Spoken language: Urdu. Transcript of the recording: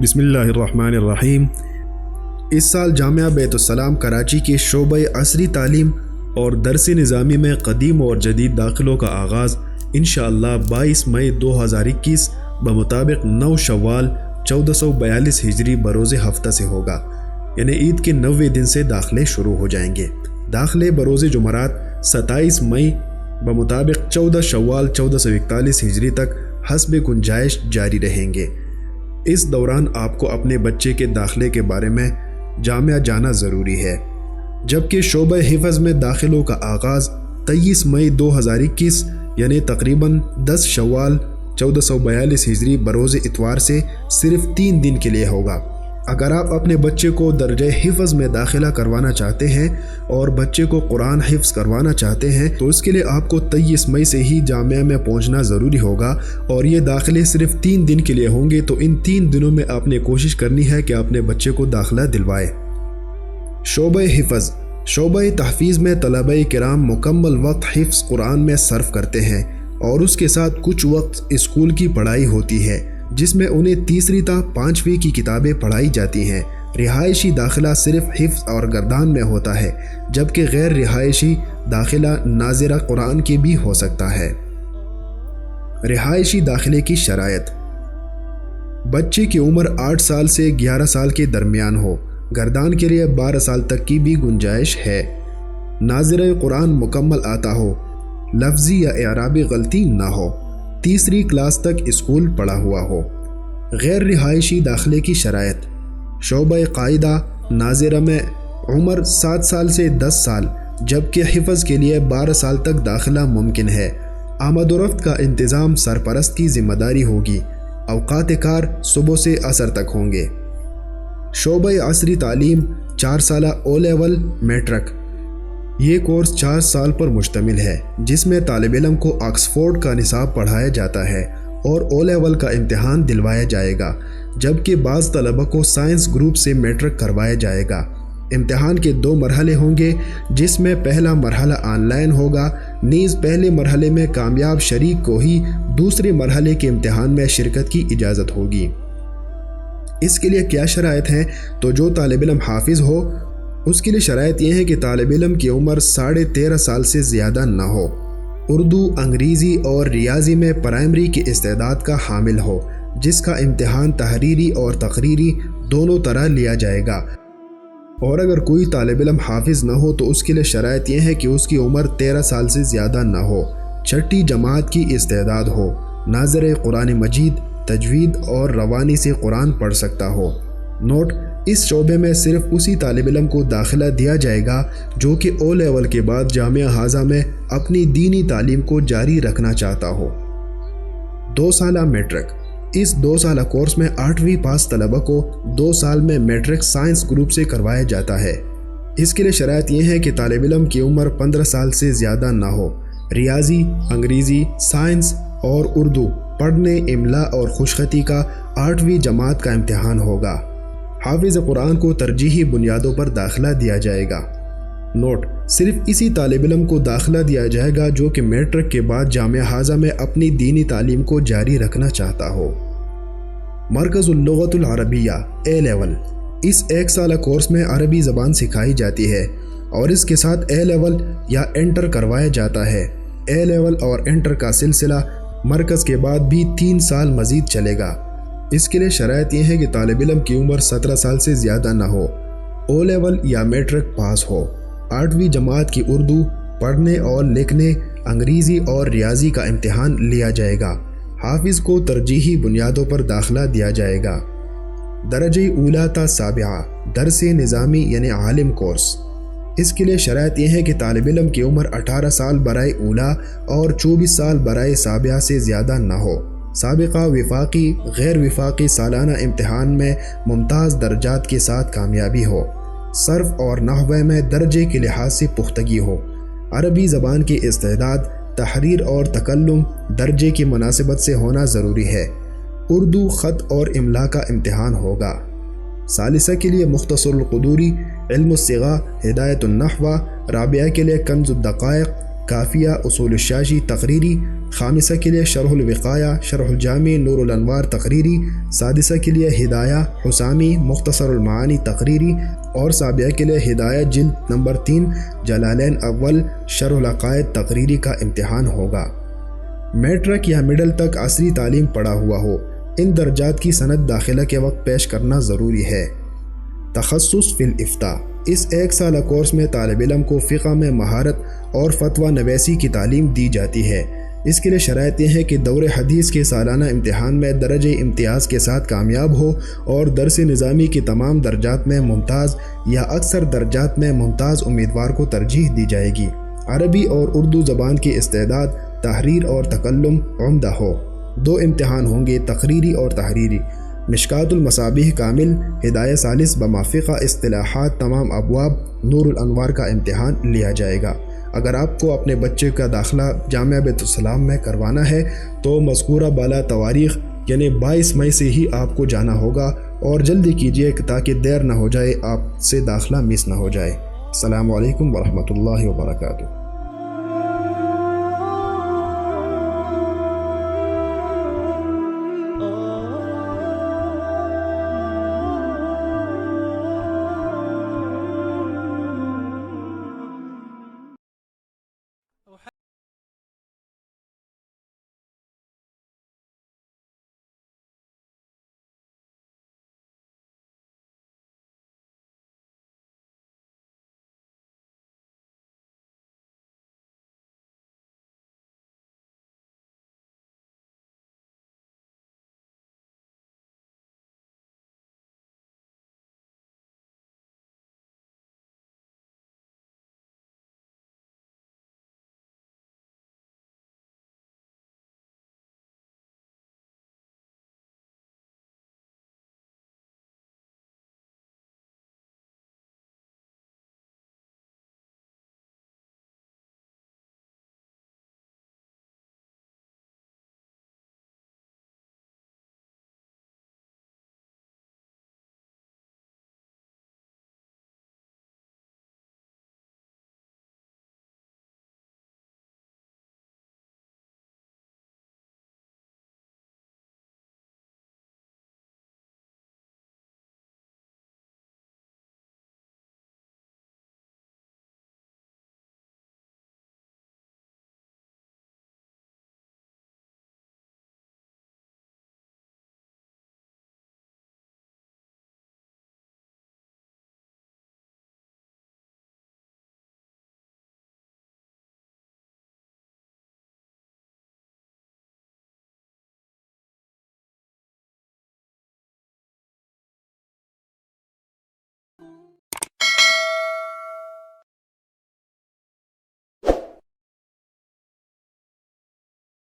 بسم اللہ الرحمن الرحیم۔ اس سال جامعہ بیت السلام کراچی کے شعبہ عصری تعلیم اور درس نظامی میں قدیم اور جدید داخلوں کا آغاز انشاءاللہ 22 مئی 2021 بمطابق 9 شوال 1442 ہجری بروز ہفتہ سے ہوگا، یعنی عید کے 90 دن سے داخلے شروع ہو جائیں گے۔ داخلے بروز جمعرات 27 مئی بمطابق 14 شوال 1441 ہجری تک حسب گنجائش جاری رہیں گے۔ اس دوران آپ کو اپنے بچے کے داخلے کے بارے میں جامعہ جانا ضروری ہے، جبکہ شعبہ حفظ میں داخلوں کا آغاز 23 مئی 2021 یعنی تقریباً 10 شوال 1442 ہجری بروز اتوار سے صرف 3 دن کے لیے ہوگا۔ اگر آپ اپنے بچے کو درجہ حفظ میں داخلہ کروانا چاہتے ہیں اور بچے کو قرآن حفظ کروانا چاہتے ہیں تو اس کے لیے آپ کو 23 مئی سے ہی جامعہ میں پہنچنا ضروری ہوگا، اور یہ داخلے صرف 3 دن کے لیے ہوں گے، تو ان 3 دنوں میں آپ نے کوشش کرنی ہے کہ اپنے بچے کو داخلہ دلوائے۔ شعبہ حفظ، شعبہ تحفیظ میں طلبہ کرام مکمل وقت حفظ قرآن میں صرف کرتے ہیں، اور اس کے ساتھ کچھ وقت اسکول کی پڑھائی ہوتی ہے جس میں انہیں تیسری تا 5ویں کی کتابیں پڑھائی جاتی ہیں۔ رہائشی داخلہ صرف حفظ اور گردان میں ہوتا ہے، جبکہ غیر رہائشی داخلہ ناظرہ قرآن کے بھی ہو سکتا ہے۔ رہائشی داخلے کی شرائط: بچے کی عمر 8 سال سے 11 سال کے درمیان ہو، گردان کے لیے 12 سال تک کی بھی گنجائش ہے، ناظرہ قرآن مکمل آتا ہو، لفظی یا اعرابی غلطی نہ ہو، تیسری کلاس تک اسکول پڑھا ہوا ہو۔ غیر رہائشی داخلے کی شرائط: شعبہ قاعدہ ناظرہ میں عمر 7 سال سے 10 سال، جبکہ حفظ کے لیے 12 سال تک داخلہ ممکن ہے۔ آمد و رفت کا انتظام سرپرست کی ذمہ داری ہوگی۔ اوقات کار صبح سے عصر تک ہوں گے۔ شعبہ عصری تعلیم 4 سالہ او لیول میٹرک، یہ کورس 4 سال پر مشتمل ہے، جس میں طالب علم کو آکسفورڈ کا نصاب پڑھایا جاتا ہے اور او لیول کا امتحان دلوایا جائے گا، جبکہ بعض طلبہ کو سائنس گروپ سے میٹرک کروایا جائے گا۔ امتحان کے 2 مرحلے ہوں گے، جس میں پہلا مرحلہ آن لائن ہوگا، نیز پہلے مرحلے میں کامیاب شریک کو ہی دوسرے مرحلے کے امتحان میں شرکت کی اجازت ہوگی۔ اس کے لیے کیا شرائط ہیں؟ تو جو طالب علم حافظ ہو اس کے لیے شرائط یہ ہے کہ طالب علم کی عمر 13.5 سال سے زیادہ نہ ہو، اردو، انگریزی اور ریاضی میں پرائمری کی استعداد کا حامل ہو، جس کا امتحان تحریری اور تقریری دونوں طرح لیا جائے گا، اور اگر کوئی طالب علم حافظ نہ ہو تو اس کے لیے شرائط یہ ہے کہ اس کی عمر 13 سال سے زیادہ نہ ہو، 6ٹھی جماعت کی استعداد ہو، ناظر قرآن مجید، تجوید اور روانی سے قرآن پڑھ سکتا ہو۔ نوٹ: اس شعبے میں صرف اسی طالب علم کو داخلہ دیا جائے گا جو کہ او لیول کے بعد جامعہ ہاضہ میں اپنی دینی تعلیم کو جاری رکھنا چاہتا ہو۔ 2 سالہ میٹرک، اس 2 سالہ کورس میں 8ویں پاس طلبہ کو 2 سال میں میٹرک سائنس گروپ سے کروایا جاتا ہے۔ اس کے لیے شرائط یہ ہے کہ طالب علم کی عمر 15 سال سے زیادہ نہ ہو، ریاضی، انگریزی، سائنس اور اردو پڑھنے، املا اور خوشخطی کا 8ویں جماعت کا امتحان ہوگا۔ حافظ قرآن کو ترجیحی بنیادوں پر داخلہ دیا جائے گا۔ نوٹ: صرف اسی طالب علم کو داخلہ دیا جائے گا جو کہ میٹرک کے بعد جامعہ ہاضہ میں اپنی دینی تعلیم کو جاری رکھنا چاہتا ہو۔ مرکز اللغۃ العربیہ اے لیول، اس 1 سالہ کورس میں عربی زبان سکھائی جاتی ہے اور اس کے ساتھ اے لیول یا انٹر کروایا جاتا ہے۔ اے لیول اور انٹر کا سلسلہ مرکز کے بعد بھی 3 سال مزید چلے گا۔ اس کے لیے شرائط یہ ہے کہ طالب علم کی عمر 17 سال سے زیادہ نہ ہو، او لیول یا میٹرک پاس ہو، 8ویں جماعت کی اردو پڑھنے اور لکھنے، انگریزی اور ریاضی کا امتحان لیا جائے گا۔ حافظ کو ترجیحی بنیادوں پر داخلہ دیا جائے گا۔ درجہ اولی تا 7 درس نظامی یعنی عالم کورس، اس کے لیے شرائط یہ ہے کہ طالب علم کی عمر 18 سال برائے اولی اور 24 سال برائے 7 سے زیادہ نہ ہو، سابقہ وفاقی، غیر وفاقی سالانہ امتحان میں ممتاز درجات کے ساتھ کامیابی ہو، صرف اور نحو میں درجے کے لحاظ سے پختگی ہو، عربی زبان کی استعداد، تحریر اور تکلم درجے کی مناسبت سے ہونا ضروری ہے، اردو خط اور املا کا امتحان ہوگا۔ ثالثہ کے لیے مختصر القدوری، علم الصیغہ، ہدایت النحو، رابعہ کے لیے کنز الدقائق، کافیہ اصول الشاشی تقریری، خامسہ کے لیے شرح الوقایہ شرح الجامع نور الانوار تقریری، سادسہ کے لیے ہدایہ حسامی مختصر المعانی تقریری، اور سابعہ کے لیے ہدایہ جلد نمبر 3 جلالین اول شرح العقائد تقریری کا امتحان ہوگا۔ میٹرک یا مڈل تک عصری تعلیم پڑھا ہوا ہو، ان درجات کی سند داخلہ کے وقت پیش کرنا ضروری ہے۔ تخصص فی الافتاء، اس 1 سالہ کورس میں طالب علم کو فقہ میں مہارت اور فتویٰ نویسی کی تعلیم دی جاتی ہے۔ اس کے لیے شرائط یہ ہیں کہ دور حدیث کے سالانہ امتحان میں درجہ امتیاز کے ساتھ کامیاب ہو اور درس نظامی کے تمام درجات میں ممتاز یا اکثر درجات میں ممتاز امیدوار کو ترجیح دی جائے گی۔ عربی اور اردو زبان کی استعداد، تحریر اور تکلم عمدہ ہو۔ 2 امتحان ہوں گے، تقریری اور تحریری۔ مشکات المصابیح کامل، ہدایہ ثالث بمافقہ اصطلاحات تمام ابواب، نور الانوار کا امتحان لیا جائے گا۔ اگر آپ کو اپنے بچے کا داخلہ جامعہ بیت السلام میں کروانا ہے تو مذکورہ بالا تواریخ یعنی 22 مئی سے ہی آپ کو جانا ہوگا، اور جلدی کیجیے تاکہ دیر نہ ہو جائے، آپ سے داخلہ مس نہ ہو جائے۔ السلام علیکم ورحمۃ اللہ وبرکاتہ۔